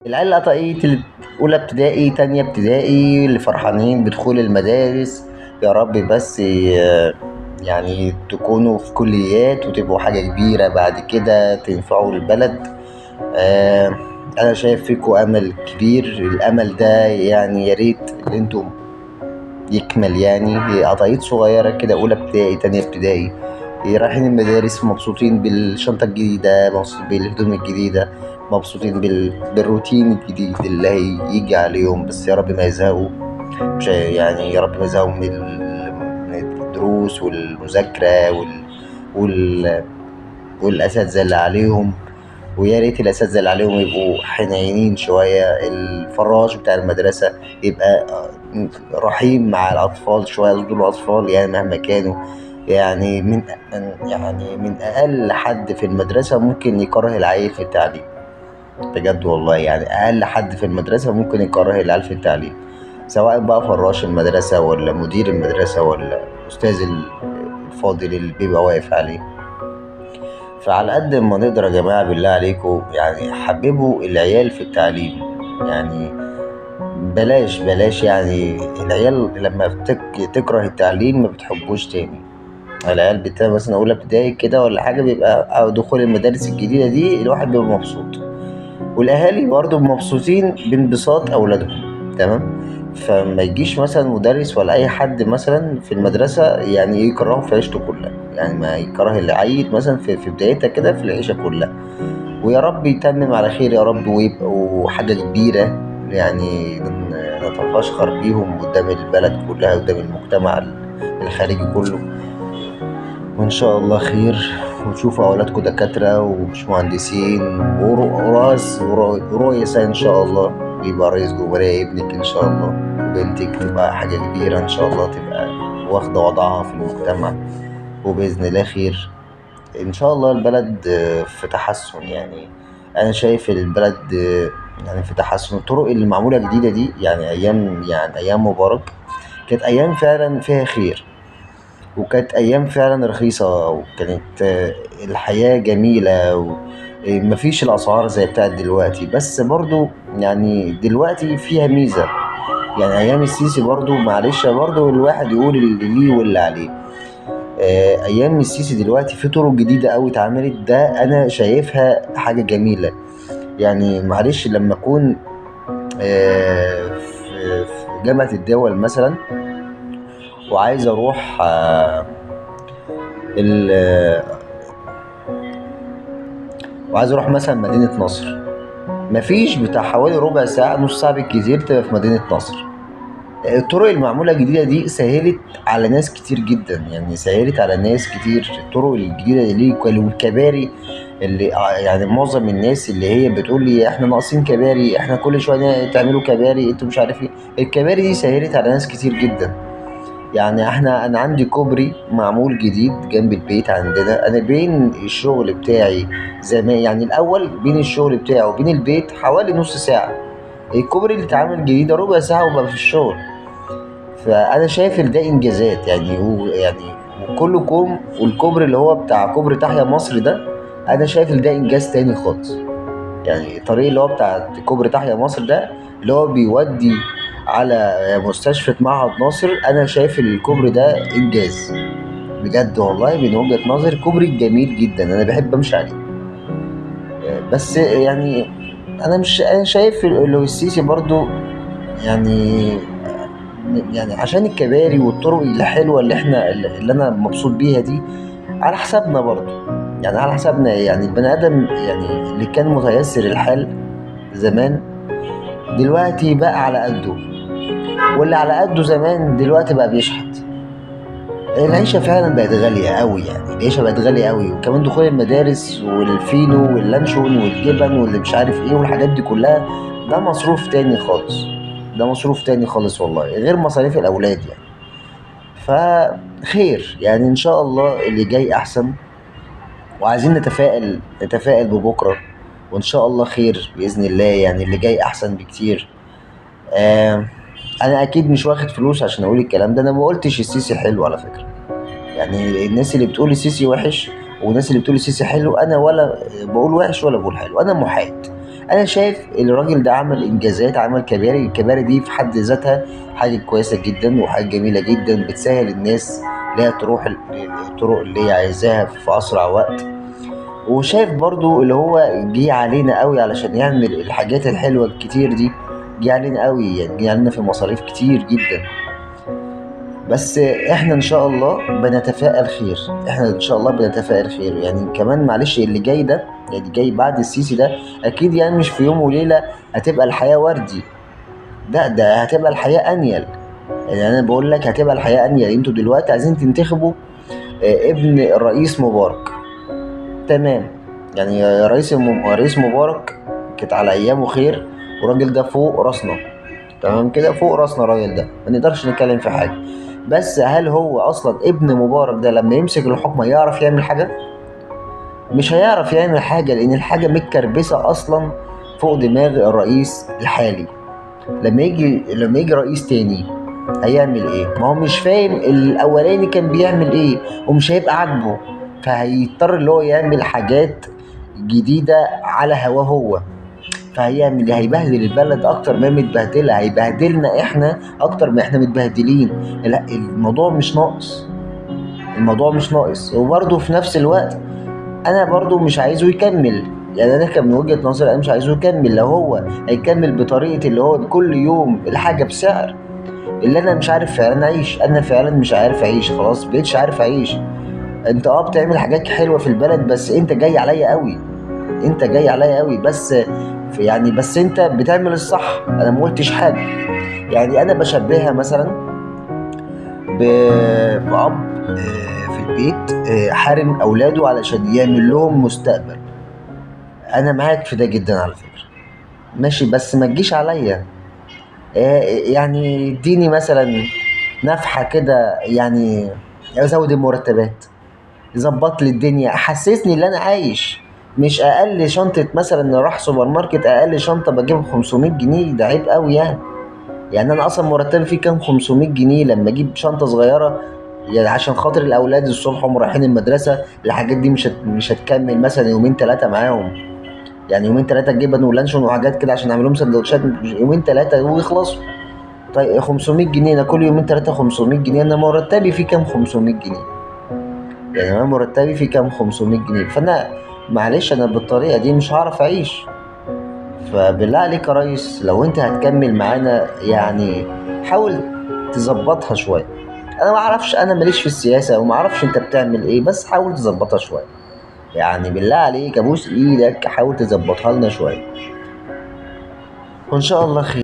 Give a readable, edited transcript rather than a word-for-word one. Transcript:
العيال القطاقية اللي أولى ابتدائي تانية ابتدائي اللي فرحانين بدخول المدارس. يا رب بس يعني تكونوا في كليات وتبقوا حاجة كبيرة بعد كده تنفعوا البلد. آه، أنا شايف فيكوا أمل كبير. الأمل ده يعني يا ريت إن انتوا يكمل. يعني هي قطايف صغيرة كده أولى ابتدائي تانية ابتدائي رايحين المدارس مبسوطين بالشنطة الجديدة، مبسوطين بالهدوم الجديدة، مبسوطين بالروتين الجديد اللي هيجي عليهم. بس يا رب ما يزهقوا. مش يعني يا رب ما يزهقوا من الدروس والمذاكرة وال... والأساتذة اللي عليهم. ويا ريت الأساتذة اللي عليهم يبقوا حنينين شوية. الفراش بتاع المدرسة يبقى رحيم مع الأطفال شوية. دول أطفال يعني مهما كانوا. يعني من أقل حد في المدرسة ممكن يكره العيل في التعليم. بجد والله يعني أقل حد في المدرسة ممكن يكره العيال في التعليم، سواء بقى فراش المدرسة ولا مدير المدرسة ولا الأستاذ الفاضل اللي بيبقى واقف عليه. فعلى قد ما نقدر يا جماعة بالله عليكم يعني حببوا العيال في التعليم. يعني بلاش يعني العيال لما تكره التعليم ما بتحبوش تاني. العيال بتاع مثلا أولى ابتدائي كده ولا حاجة بيبقى أو دخول المدارس الجديدة دي الواحد بيبقى مبسوط، والأهالي برضه مبسوطين بانبساط أولادهم. تمام. فما يجيش مثلا مدرس ولا أي حد مثلا في المدرسة يعني يكرهه في عيشته كلها. يعني ما يكره العيل مثلا في بدايتها كده في العيشة كلها. ويا رب يتمم على خير يا رب ويبقوا حاجة كبيرة. يعني نتفشخر بيهم قدام البلد كلها قدام المجتمع الخارجي كله. وإن شاء الله خير. وتشوفوا أولادكم دكاترة ومش مهندسين ورؤساء إن شاء الله. ويبقى رئيس جمهورية ابنك إن شاء الله، وبنتك تبقى حاجة كبيرة إن شاء الله، تبقى واخدة وضعها في المجتمع. وبإذن الله خير. إن شاء الله البلد في تحسن. يعني أنا شايف البلد يعني في تحسن. الطرق اللي معمولة جديدة دي يعني أيام مبارك كانت أيام فعلا فيها خير، وكانت أيام فعلا رخيصة، وكانت الحياة جميلة ومفيش الأسعار زي بتاعت دلوقتي. بس برضو يعني دلوقتي فيها ميزة. يعني أيام السيسي برضو معلش برضو الواحد يقول اللي ليه واللي عليه. أيام السيسي دلوقتي في طرق جديدة أوي اتعملت، ده أنا شايفها حاجة جميلة. يعني معلش لما أكون في جامعة الدول مثلا وعايز أروح ال- وعايز اروح مثلا مدينة نصر، مفيش بتاع حوالي ربع ساعة نص ساعة بالكتير تبقى في مدينة نصر. الطرق المعمولة الجديدة دي سهلت على ناس كتير جدا. يعني سهلت على ناس كتير الطرق الجديدة دي والكباري اللي يعني معظم الناس اللي هي بتقول لي احنا ناقصين كباري، احنا كل شوية تعملوا كباري انتوا مش عارف ايه. الكباري دي سهلت على ناس كتير جدا. يعني انا عندي كوبري معمول جديد جنب البيت عندنا. انا بين الشغل بتاعي زمان يعني الاول بين الشغل بتاعي وبين البيت حوالي نص ساعة. الكوبري اللي اتعمل جديد ربع ساعة وبقى في الشغل. فانا شايف ان ده انجازات يعني وكله كوم. والكوبري اللي هو بتاع كوبري تحيا مصر ده انا شايف ان ده انجاز تاني خالص. يعني الطريق اللي هو بتاع كوبري تحيا مصر ده اللي هو بيودي على مستشفى معهد ناصر، انا شايف الكوبري ده انجاز بجد والله. من وجهة نظري كوبري جميل جدا انا بحب امشي عليه. بس يعني انا شايف لو السيسي برضو يعني عشان الكباري والطرق الحلوه اللي انا مبسوط بيها دي على حسابنا برضو. يعني على حسابنا يعني البني ادم يعني اللي كان متيسر الحال زمان دلوقتي بقى على قده، واللي على قده زمان دلوقتي بقى بيشحت. العيشة فعلا بقت غالية قوي. يعني العيشة بقت غالية قوي، وكمان دخول المدارس والفينو واللانشون والجبن واللي مش عارف ايه والحاجات دي كلها ده مصروف تاني خالص. ده مصروف تاني خالص والله غير مصاريف الأولاد يعني. فخير يعني إن شاء الله اللي جاي أحسن. وعايزين نتفائل ببكرة. وإن شاء الله خير بإذن الله. يعني اللي جاي أحسن بكتير. آه أنا أكيد مش واخد فلوس عشان أقول الكلام ده. أنا ما قلتش السيسي حلو على فكرة. يعني الناس اللي بتقول السيسي وحش والناس اللي بتقول السيسي حلو، انا ولا بقول وحش ولا بقول حلو، انا محايد. انا شايف الراجل ده عمل انجازات، عمل كباري. الكباري دي في حد ذاتها حاجه كويسه جدا وحاجه جميله جدا، بتسهل الناس اللي هي تروح الطرق اللي هي عايزاها في اسرع وقت. وشايف برضو اللي هو جه علينا قوي علشان يعمل الحاجات الحلوه الكتير دي، جه علينا قوي يعني، جه علينا في مصاريف كتير جدا. بس احنا ان شاء الله بنتفائل خير، احنا ان شاء الله بنتفائل خير. يعني كمان معلش اللي جاي ده، يعني جاي بعد السيسي ده، اكيد يعني مش في يوم وليله هتبقى الحياه وردي. ده هتبقى الحياه انيل. يعني انا بقول لك هتبقى الحياه انيل. انتوا دلوقتي عايزين تنتخبوا ابن الرئيس مبارك، تمام. يعني رئيس مبارك كانت على ايامه خير، والراجل ده فوق راسنا، تمام كده، فوق راسنا الراجل ده، ما نقدرش نتكلم في حاجه. بس هل هو اصلا ابن مبارك ده لما يمسك الحكم هيعرف يعمل حاجه؟ مش هيعرف يعمل حاجه، لان الحاجه متكربسه اصلا فوق دماغ الرئيس الحالي. لما يجي رئيس تاني هيعمل ايه؟ ما هو مش فاهم الاولاني كان بيعمل ايه، ومش هيبقى عاجبه، فهيضطر اللي هو يعمل حاجات جديده على هواه هو. فهيعمل إيه؟ هيبهدل البلد اكتر ما هي متبهدله، هيبهدلنا احنا اكتر ما احنا متبهدلين. لا، الموضوع مش ناقص، الموضوع مش ناقص. وبرضه في نفس الوقت انا برضه مش عايزه يكمل. يعني انا كان من وجهة نظري انا مش عايزه يكمل. لو هو هيكمل بطريقة اللي هو كل يوم الحاجة بسعر، اللي انا مش عارف فعلا اعيش، انا فعلا مش عارف اعيش، خلاص بقيتش عارف اعيش. انت بتعمل حاجات حلوة في البلد، بس انت جاي عليا قوي، انت جاي عليا قوي. بس يعني بس انت بتعمل الصح، انا ما قلتش حاجة. يعني انا بشبهها مثلا بأب في البيت حارم أولاده علشان يعمل لهم مستقبل. أنا معاك في ده جدا على فكرة، ماشي، بس ما تجيش عليا. يعني اديني مثلا نفحة كده، يعني أزود المرتبات، ظبط لي الدنيا، حسسني ان انا عايش. مش اقل شنطة مثلا راح سوبر ماركت، اقل شنطة بجيب 500 جنيه، ده عيب قوي يعني. يعني انا اصلا مرتبي فيه كام 500 جنيه، لما اجيب شنطه صغيره يعني عشان خاطر الاولاد الصبح هم رايحين المدرسه، الحاجات دي مش هتكمل مثلا يومين ثلاثه معاهم. يعني يومين ثلاثه جبن ولانشون وحاجات كده عشان اعمل لهم سندوتشات، يومين ثلاثه ويخلصوا. طيب 500 جنيه، انا كل يومين ثلاثه 500 جنيه، انا مرتبي فيه كام 500 جنيه؟ يعني انا مرتبي فيه كام 500 جنيه؟ فانا معلش انا بالطريقه دي مش هعرف اعيش. فبالله عليك يا ريس، لو انت هتكمل معانا يعني حاول تظبطها شويه. انا ما اعرفش، انا ماليش في السياسه وما اعرفش انت بتعمل ايه، بس حاول تظبطها شويه. يعني بالله عليك ابوس ايدك، حاول تظبطها لنا شويه، وان شاء الله خير.